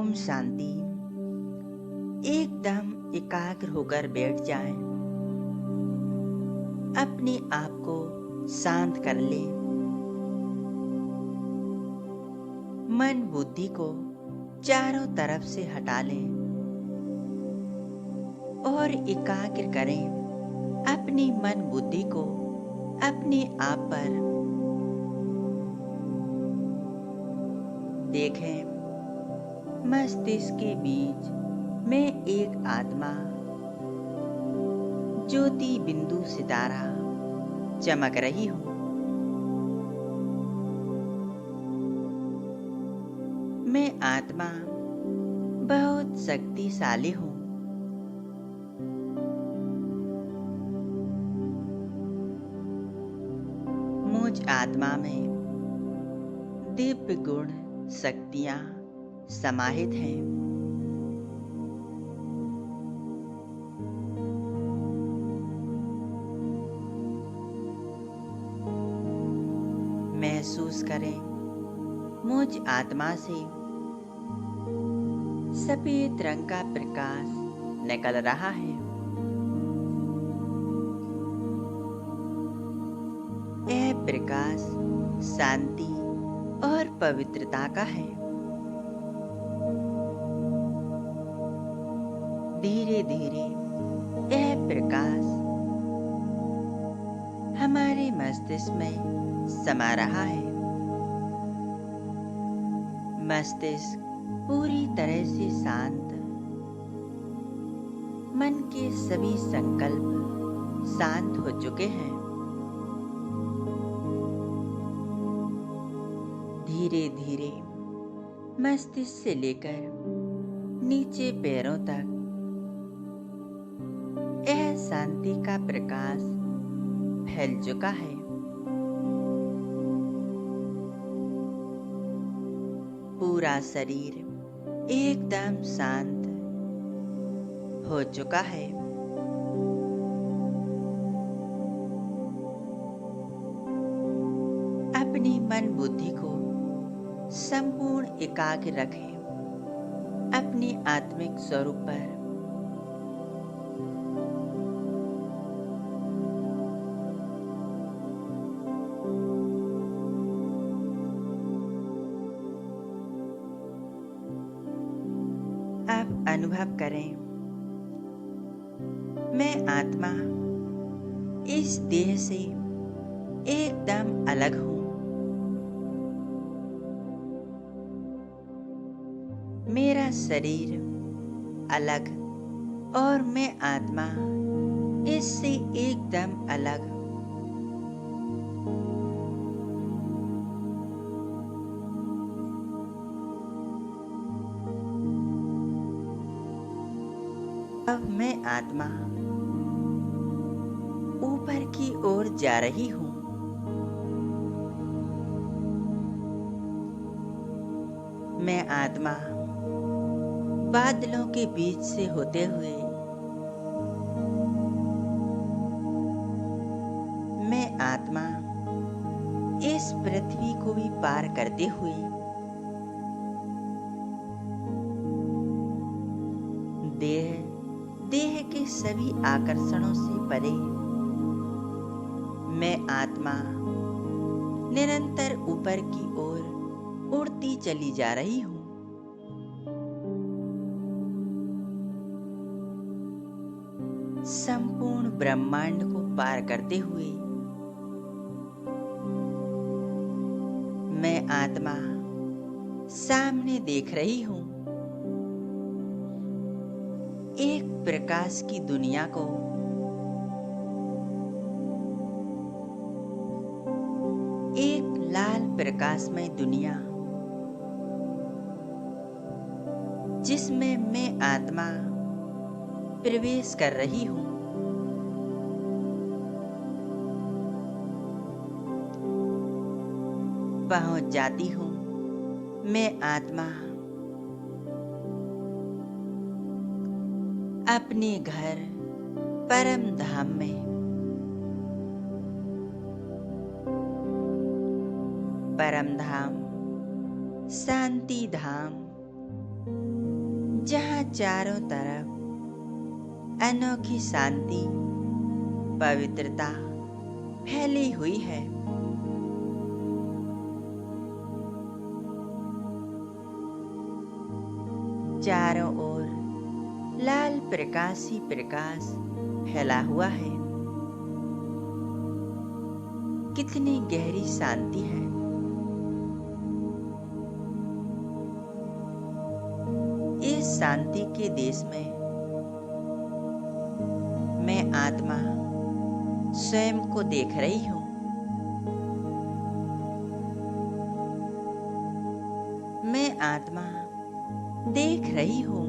ओम शांति। एकदम एकाग्र होकर बैठ जाएं। अपने आप को शांत कर लें। मन बुद्धि को चारों तरफ से हटा लें और एकाग्र करें अपनी मन बुद्धि को अपने आप पर। देखें, मस्तिष्क के बीच में एक आत्मा ज्योति बिंदु सितारा चमक रही हूँ। मैं आत्मा बहुत शक्तिशाली हूँ। मुझ आत्मा में दिव्य गुण शक्तियाँ समाहित हैं। महसूस करें, मुझ आत्मा से सफेद रंग का प्रकाश निकल रहा है। यह प्रकाश शांति और पवित्रता का है। धीरे धीरे यह प्रकाश हमारे मस्तिष्क में समा रहा है। मस्तिष्क पूरी तरह से शांत, मन के सभी संकल्प शांत हो चुके हैं। धीरे धीरे मस्तिष्क से लेकर नीचे पैरों तक यह शांति का प्रकाश फैल चुका है। पूरा शरीर एकदम शांत हो चुका है। अपनी मन बुद्धि को संपूर्ण एकाग्र रखें अपने आत्मिक स्वरूप पर। अब अनुभव करें, मैं आत्मा इस देह से एकदम अलग हूँ। मेरा शरीर अलग और मैं आत्मा इससे एकदम अलग। अब मैं आत्मा ऊपर की ओर जा रही हूँ। मैं आत्मा बादलों के बीच से होते हुए, मैं आत्मा इस पृथ्वी को भी पार करते हुए देह के सभी आकर्षणों से परे, मैं आत्मा निरंतर ऊपर की ओर उड़ती चली जा रही हूँ। संपूर्ण ब्रह्मांड को पार करते हुए मैं आत्मा सामने देख रही हूँ एक प्रकाश की दुनिया को। एक लाल प्रकाशमय दुनिया जिसमें मैं आत्मा प्रवेश कर रही हूँ। पहुंच जाती हूँ मैं आत्मा अपने घर परम धाम में। परम धाम शांति धाम जहाँ चारों तरफ अनोखी शांति, पवित्रता फैली हुई है। चारों ओर लाल प्रकाश ही प्रकाश फैला हुआ है। कितनी गहरी शांति है। इस शांति के देश में मैं आत्मा स्वयं को देख रही हूँ। मैं आत्मा देख रही हूँ।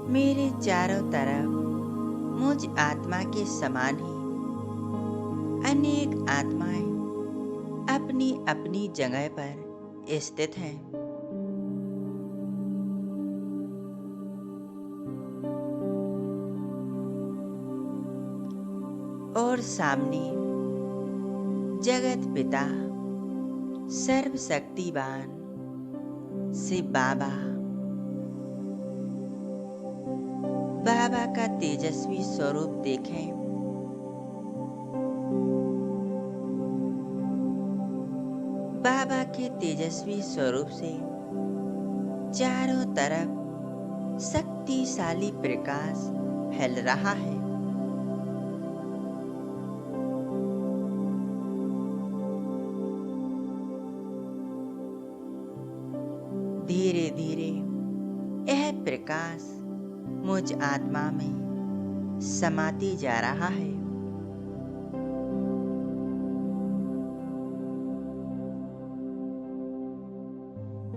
मेरे चारों तरफ मुझ आत्मा के समान ही अनेक आत्माएं अपनी अपनी जगह पर स्थित हैं। और सामने जगत पिता सर्वशक्तिवान शिव बाबा का तेजस्वी स्वरूप देखें। बाबा के तेजस्वी स्वरूप से चारों तरफ शक्तिशाली प्रकाश फैल रहा है। धीरे धीरे यह प्रकाश मुझ आत्मा में समाती जा रहा है।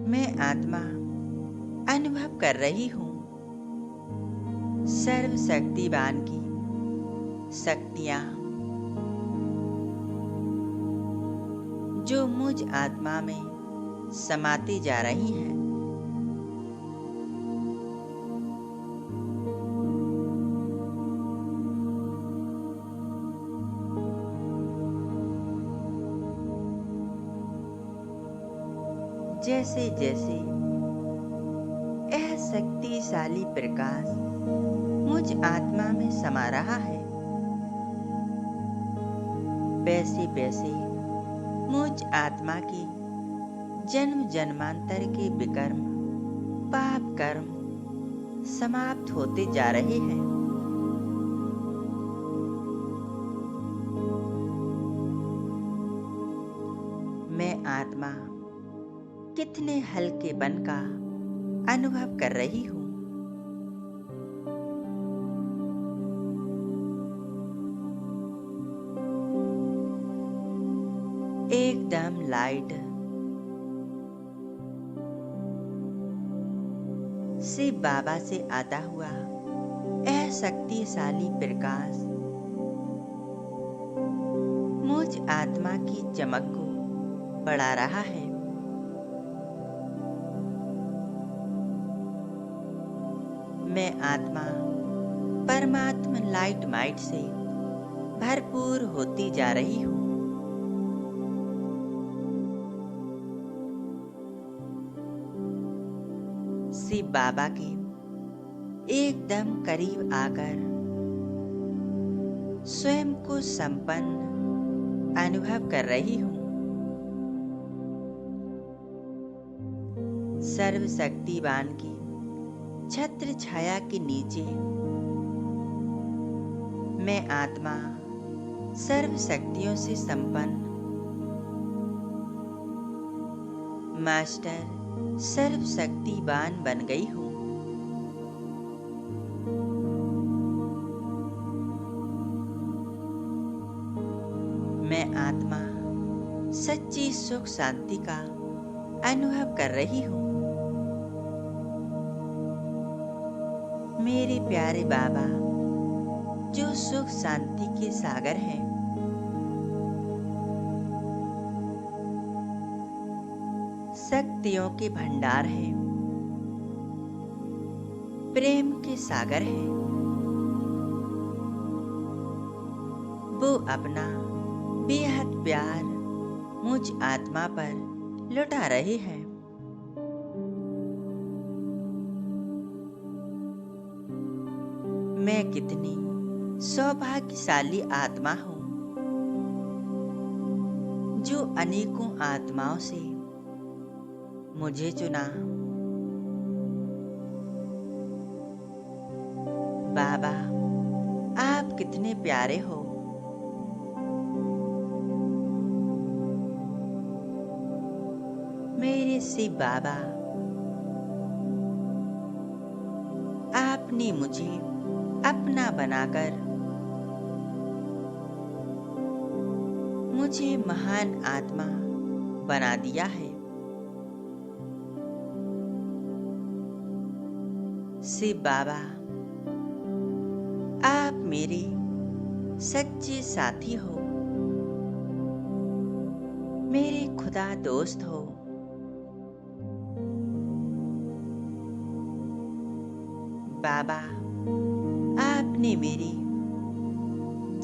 मैं आत्मा अनुभव कर रही हूँ सर्वशक्तिवान की शक्तियाँ जो मुझ आत्मा में समाती जा रही हैं। जैसे जैसे यह शक्तिशाली प्रकाश मुझ आत्मा में समा रहा है, वैसे वैसे मुझ आत्मा की जन्म जन्मांतर के विकर्म पाप कर्म समाप्त होते जा रहे हैं। मैं आत्मा कितने हल्केपन का अनुभव कर रही हूँ। एकदम लाइट शिव बाबा से आता हुआ यह शक्तिशाली प्रकाश मुझ आत्मा की चमक को बढ़ा रहा है। मैं आत्मा परमात्मा लाइट माइट से भरपूर होती जा रही हूँ। शिव बाबा के एकदम करीब आकर स्वयं को संपन्न अनुभव कर रही हूँ। सर्वशक्तिवान की छत्र छाया के नीचे मैं आत्मा सर्व शक्तियों से संपन्न मास्टर सर्वशक्तिवान बन गई हूँ। मैं आत्मा सच्ची सुख शांति का अनुभव कर रही हूँ। मेरे प्यारे बाबा जो सुख शांति के सागर हैं, शक्तियों के भंडार हैं, प्रेम के सागर हैं, वो अपना बेहद प्यार मुझ आत्मा पर लुटा रहे हैं। कितनी सौभाग्यशाली आत्मा हूँ जो अनेकों आत्माओं से मुझे चुना। बाबा, आप कितने प्यारे हो। मेरे शिव बाबा, आपने मुझे अपना बनाकर मुझे महान आत्मा बना दिया है। शिव बाबा, आप मेरे सच्चे साथी हो, मेरे खुदा दोस्त हो। बाबा, आपने मेरे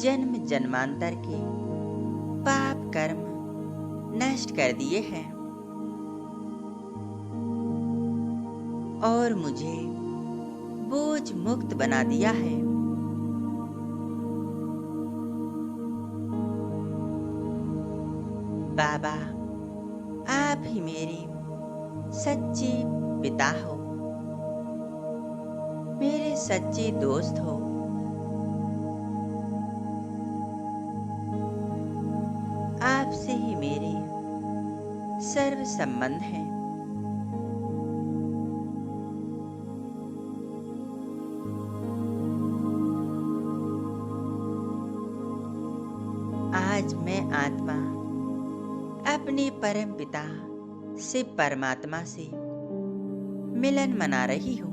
जन्म जन्मांतर के पाप कर्म नष्ट कर दिए हैं और मुझे बोझ मुक्त बना दिया है। बाबा, आप ही मेरे सच्चे पिता हो, मेरे सच्चे दोस्त हो। आपसे ही मेरे सर्व संबंध हैं। आज मैं आत्मा अपने परम पिता से परमात्मा से मिलन मना रही हूँ।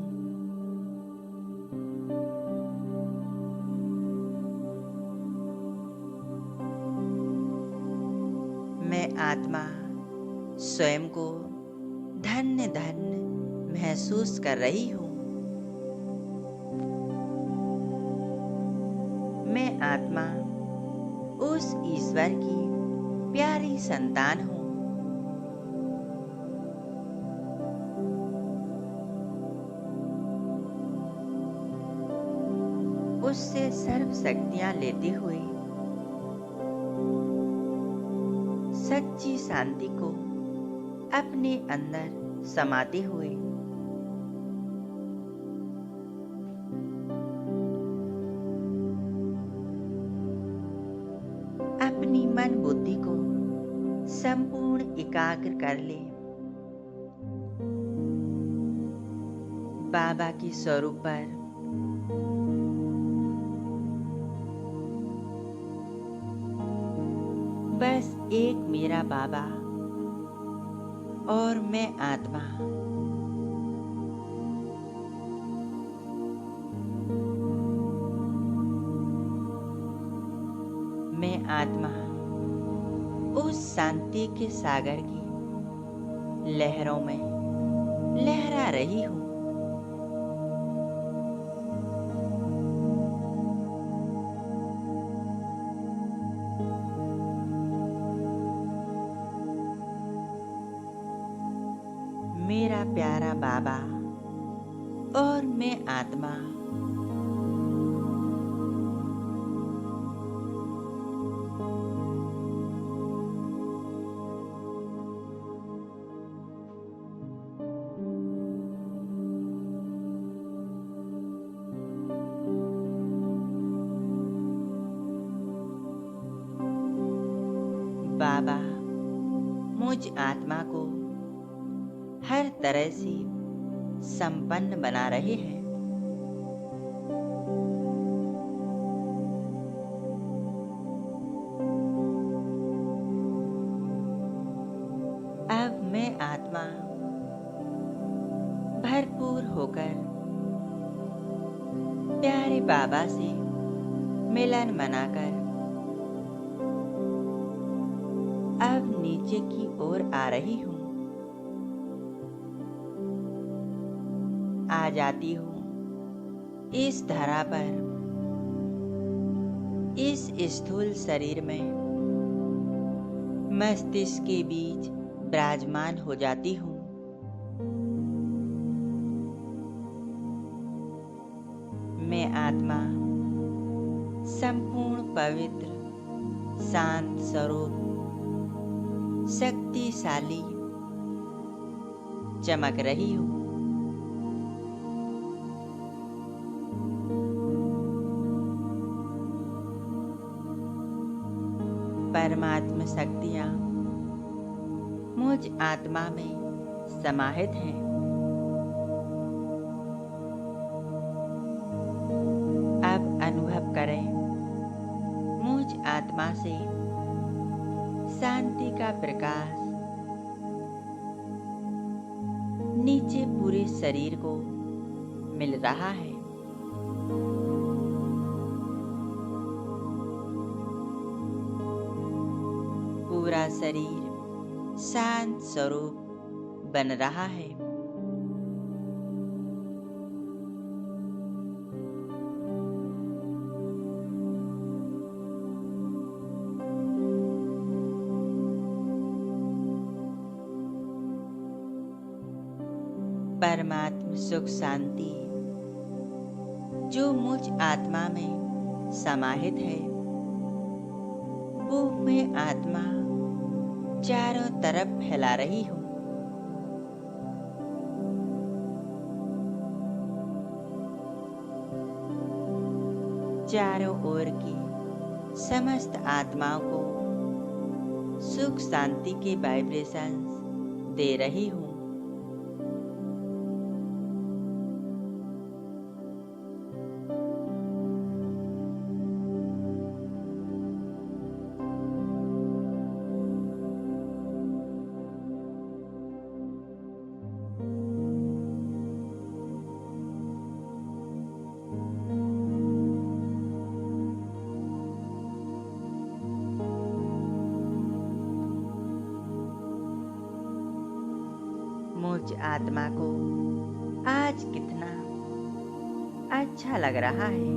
मैं आत्मा स्वयं को धन्य धन्य महसूस कर रही हूँ। मैं आत्मा उस ईश्वर की प्यारी संतान हूँ। उससे सर्व शक्तियाँ लेते हुए सच्ची शांति को अपने अंदर समाते हुए अपनी मन बुद्धि को संपूर्ण एकाग्र कर ले। बाबा के स्वरूप पर बस एक मेरा बाबा और मैं आत्मा। मैं आत्मा उस शांति के सागर की लहरों में लहरा रही हूँ। मेरा प्यारा बाबा और मैं आत्मा बाबा मुझ आत्मा को हर तरह से संपन्न बना रहे हैं। अब मैं आत्मा भरपूर होकर प्यारे बाबा से मिलन मनाकर अब नीचे की ओर आ रही हूँ। आ जाती हूँ इस धरा पर, इस स्थूल शरीर में मस्तिष्क के बीच विराजमान हो जाती हूँ। मैं आत्मा संपूर्ण पवित्र शांत स्वरूप शक्तिशाली चमक रही हूँ। परमात्म शक्तियाँ मुझ आत्मा में समाहित हैं। अब अनुभव करें, मुझ आत्मा से शांति का प्रकाश नीचे पूरे शरीर को मिल रहा है। पूरा शरीर शांत स्वरूप बन रहा है। परमात्म सुख शांति जो मुझ आत्मा में समाहित है, वो मैं आत्मा चारों तरफ फैला रही हूँ। चारों ओर की समस्त आत्माओं को सुख शांति के वाइब्रेशंस दे रही हूँ। मुझ आत्मा को आज कितना अच्छा लग रहा है।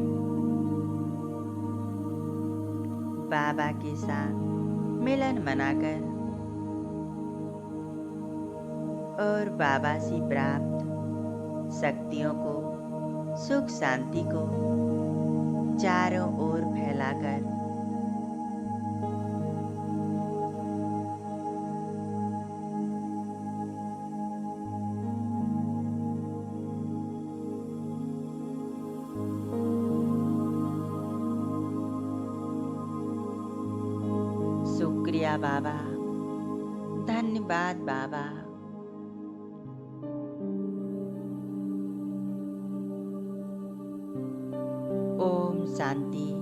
बाबा के साथ मिलन मनाकर और बाबा से प्राप्त शक्तियों को, सुख शांति को चारों ओर फैलाकर शुक्रिया बाबा, धन्यवाद बाबा। ओम शांति।